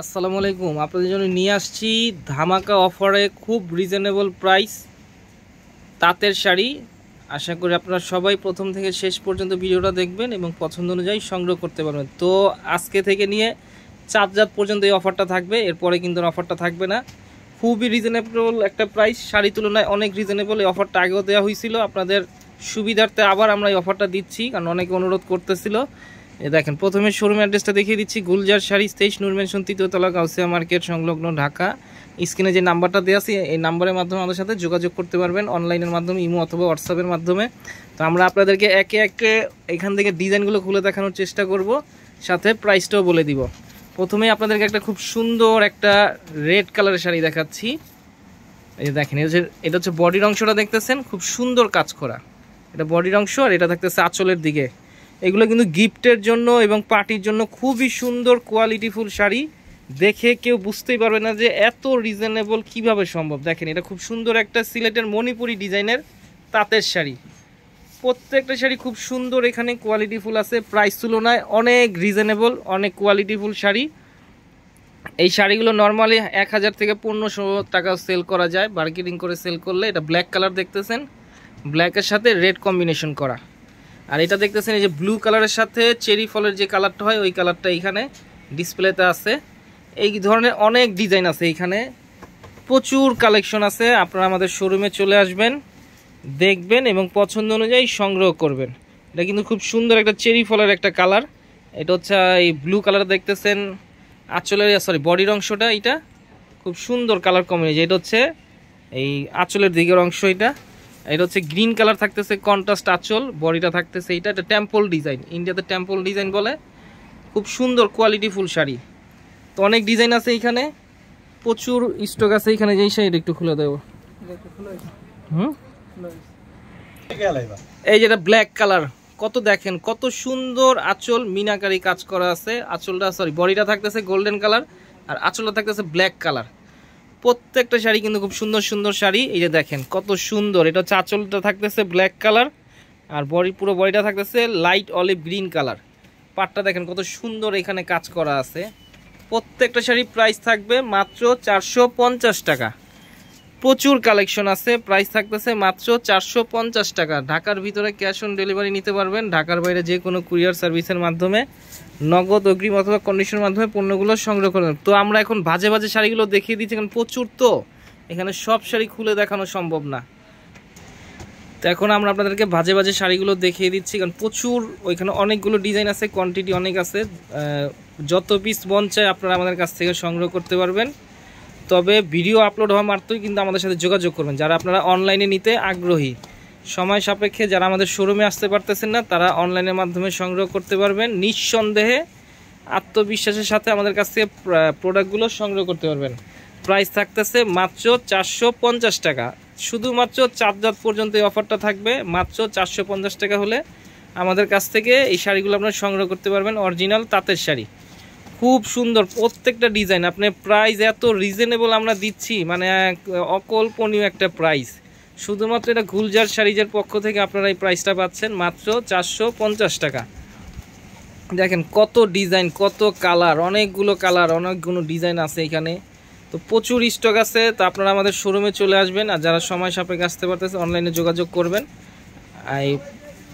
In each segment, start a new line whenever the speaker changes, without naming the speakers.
আসসালামু আলাইকুম। আপনাদের জন্য নিয়ে আসছি ধামাকা অফারে খুব রিজনেবল প্রাইস তাঁতের শাড়ি। আশা করি আপনারা সবাই প্রথম থেকে শেষ পর্যন্ত ভিডিওটা দেখবেন এবং পছন্দ অনুযায়ী সংগ্রহ করতে পারবেন। তো আজকে থেকে নিয়ে চাঁদরাত পর্যন্ত এই অফারটা থাকবে, এরপরে কিন্তু অফারটা থাকবে না। খুবই রিজনেবল একটা প্রাইস, শাড়ি তুলনায় অনেক রিজনেবল। এই অফারটা আগেও দেওয়া হয়েছিল, আপনাদের সুবিধার্থে আবার আমরা এই অফারটা দিচ্ছি, কারণ অনেকে অনুরোধ করতেছিল। দেখেন, প্রথমে শোরুম অ্যাড্রেসটা দেখিয়ে দিচ্ছি। গুলজার শাড়ি, 23 নূর মেনশন, 3য় তলা, গাউসিয়া মার্কেট সংলগ্ন, ঢাকা। স্ক্রিনে যে নাম্বারটা দেওয়া আছে এই নাম্বারের মাধ্যমে আমাদের সাথে যোগাযোগ করতে পারবেন, অনলাইনের মাধ্যমে, ইমো অথবা হোয়াটসঅ্যাপের মাধ্যমে। তো আমরা আপনাদেরকে একে একে এখান থেকে ডিজাইনগুলো খুলে দেখানোর চেষ্টা করব, সাথে প্রাইসটাও বলে দিব। প্রথমেই আপনাদেরকে একটা খুব সুন্দর একটা রেড কালারের শাড়ি দেখাচ্ছি। এই যে দেখেন, এটা হচ্ছে বডির অংশটা দেখতেছেন, খুব সুন্দর কাজ করা। এটা বডির অংশ, আর এটা থাকতেছে আঁচলের দিকে। এগুলো কিন্তু গিফটের জন্য এবং পার্টির জন্য খুবই সুন্দর কোয়ালিটিফুল শাড়ি। দেখে কেউ বুঝতেই পারবে না যে এত রিজনেবল কিভাবে সম্ভব। দেখেন, এটা খুব সুন্দর একটা সিলেটের মণিপুরি ডিজাইনের তাঁতের শাড়ি। প্রত্যেকটা শাড়ি খুব সুন্দর, এখানে কোয়ালিটিফুল আছে। প্রাইস তুলনায় অনেক রিজনেবল, অনেক কোয়ালিটিফুল শাড়ি। এই শাড়িগুলো নর্মালি 1000 থেকে 1500 টাকা সেল করা যায়, বার্গেনিং করে সেল করলে। এটা ব্ল্যাক কালার দেখতেছেন, ব্ল্যাকের সাথে রেড কম্বিনেশন করা। আর এটা দেখতেছেন এই যে ব্লু কালারের সাথে চেরি ফলের যে কালারটা হয় ওই কালারটা এইখানে ডিসপ্লেতে আছে। এই ধরনের অনেক ডিজাইন আছে এইখানে, প্রচুর কালেকশন আছে। আপনারা আমাদের শোরুমে চলে আসবেন, দেখবেন এবং পছন্দ অনুযায়ী সংগ্রহ করবেন। এটা কিন্তু খুব সুন্দর একটা চেরি ফলের একটা কালার। এটা হচ্ছে এই ব্লু কালার দেখতেছেন আঁচলের, বডির অংশটা। এটা খুব সুন্দর কালার কম্বিনেশন। এটা হচ্ছে এই আঁচলের দিকের অংশ। এটা হচ্ছে গ্রিন কালার থাকতেছে, কন্ট্রাস্ট আঁচল, বডিটা থাকতেছে এটা টেম্পল ডিজাইন, ইন্ডিয়াতে টেম্পল ডিজাইন বলে। খুব সুন্দর কোয়ালিটিফুল শাড়ি। তো অনেক ডিজাইন আছে এইখানে, প্রচুর স্টক আছে এইখানে। যেই শাড়িটা একটু খুলে দেবো। এই যেটা ব্ল্যাক কালার, কত দেখেন কত সুন্দর আঁচল, মিনাকারি কাজ করা আছে। আঁচলটা বডিটা থাকতেছে গোল্ডেন কালার, আর আঁচলটা থাকতেছে ব্ল্যাক কালার। প্রত্যেকটা শাড়ি কিন্তু খুব সুন্দর সুন্দর শাড়ি। এই যে দেখেন কত সুন্দর। এটা হচ্ছে আঁচলটা থাকতেছে ব্ল্যাক কালার, আর পুরো বডিটা থাকতেছে লাইট অলিভ গ্রিন কালার। পাটটা দেখেন কত সুন্দর এখানে কাজ করা আছে। প্রত্যেকটা শাড়ি প্রাইস থাকবে মাত্র 450 টাকা। প্রচুর কালেকশন আছে, প্রাইস থাকতেছে মাত্র 450 টাকা। ঢাকার ভিতরে ক্যাশ অন ডেলিভারি নিতে পারবেন, ঢাকার বাইরে যে কোনো কুরিয়ার সার্ভিসের মাধ্যমে, নগদ, অগ্রিম অথবা কন্ডিশনের মাধ্যমে পণ্যগুলো সংগ্রহ করবেন। তো আমরা এখন ভাজে ভাজে শাড়িগুলো দেখিয়ে দিচ্ছি, কারণ প্রচুর, তো এখানে সব শাড়ি খুলে দেখানো সম্ভব না। তো এখন আমরা আপনাদেরকে ভাজে ভাজে শাড়িগুলো দেখিয়ে দিচ্ছি, কারণ প্রচুর, ওইখানে অনেকগুলো ডিজাইন আছে, কোয়ান্টিটি অনেক আছে। যত পিস মন চায় আপনারা আমাদের কাছ থেকে সংগ্রহ করতে পারবেন। তবে ভিডিও আপলোড হওয়া মাত্রই কিন্তু আমাদের সাথে যোগাযোগ করবেন, যারা আপনারা অনলাইনে নিতে আগ্রহী। সময় সাপেক্ষে যারা আমাদের শোরুমে আসতে পারতেছেন না, তারা অনলাইনের মাধ্যমে সংগ্রহ করতে পারবেন। নিঃসন্দেহে আত্মবিশ্বাসের সাথে আমাদের কাছ থেকে প্রোডাক্টগুলো সংগ্রহ করতে পারবেন। প্রাইস থাকতেছে মাত্র 450 টাকা। শুধুমাত্র চাঁদরাত পর্যন্ত এই অফারটা থাকবে। মাত্র 450 টাকা হলে আমাদের কাছ থেকে এই শাড়িগুলো আপনারা সংগ্রহ করতে পারবেন। অরিজিনাল তাঁতের শাড়ি, খুব সুন্দর প্রত্যেকটা ডিজাইন। আপনি প্রাইস এত রিজনেবল আমরা দিচ্ছি, মানে অকল্পনীয় একটা প্রাইস। শুধুমাত্র এটা গুলজার শাড়িজের পক্ষ থেকে আপনারা এই প্রাইসটা পাচ্ছেন মাত্র 450 টাকা। দেখেন কত ডিজাইন, কত কালার, অনেকগুলো কালার, অনেকগুলো ডিজাইন আছে এখানে। তো প্রচুর স্টক আছে। তো আপনারা আমাদের শোরুমে চলে আসবেন, আর যারা সময় সাপেক্ষে আসতে পারতেছে অনলাইনে যোগাযোগ করবেন। এই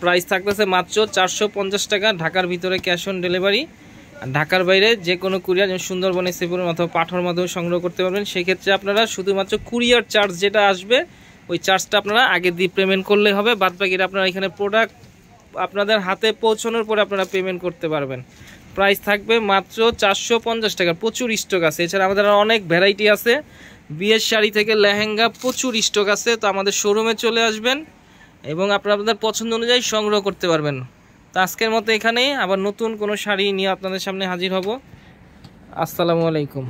প্রাইস থাকতেছে মাত্র 450 টাকা। ঢাকার ভিতরে ক্যাশ অন ডেলিভারি, আর ঢাকার বাইরে যে কোনো কুরিয়ার, যেমন সুন্দরবনে, শ্রীপুরের অথবা পাঠার মাধ্যমে সংগ্রহ করতে পারবেন। সেক্ষেত্রে আপনারা শুধুমাত্র কুরিয়ার চার্জ যেটা আসবে, ওই চার্জটা আপনারা আগে দিয়ে পেমেন্ট করলে হবে। বাদবাকিটা আপনারা এখানে প্রোডাক্ট আপনাদের হাতে পৌঁছানোর পরে আপনারা পেমেন্ট করতে পারবেন। প্রাইস থাকবে মাত্র 450 টাকা। প্রচুর স্টক আছে, এছাড়া আমাদের অনেক ভ্যারাইটি আছে, বিয়ের শাড়ি থেকে লেহেঙ্গা, প্রচুর স্টক আছে। তো আমাদের শোরুমে চলে আসবেন এবং আপনারা আপনাদের পছন্দ অনুযায়ী সংগ্রহ করতে পারবেন। তো আজকের মতো এখানেই, আবার নতুন কোনো শাড়ি নিয়ে আপনাদের সামনে হাজির হব। আসসালামু আলাইকুম।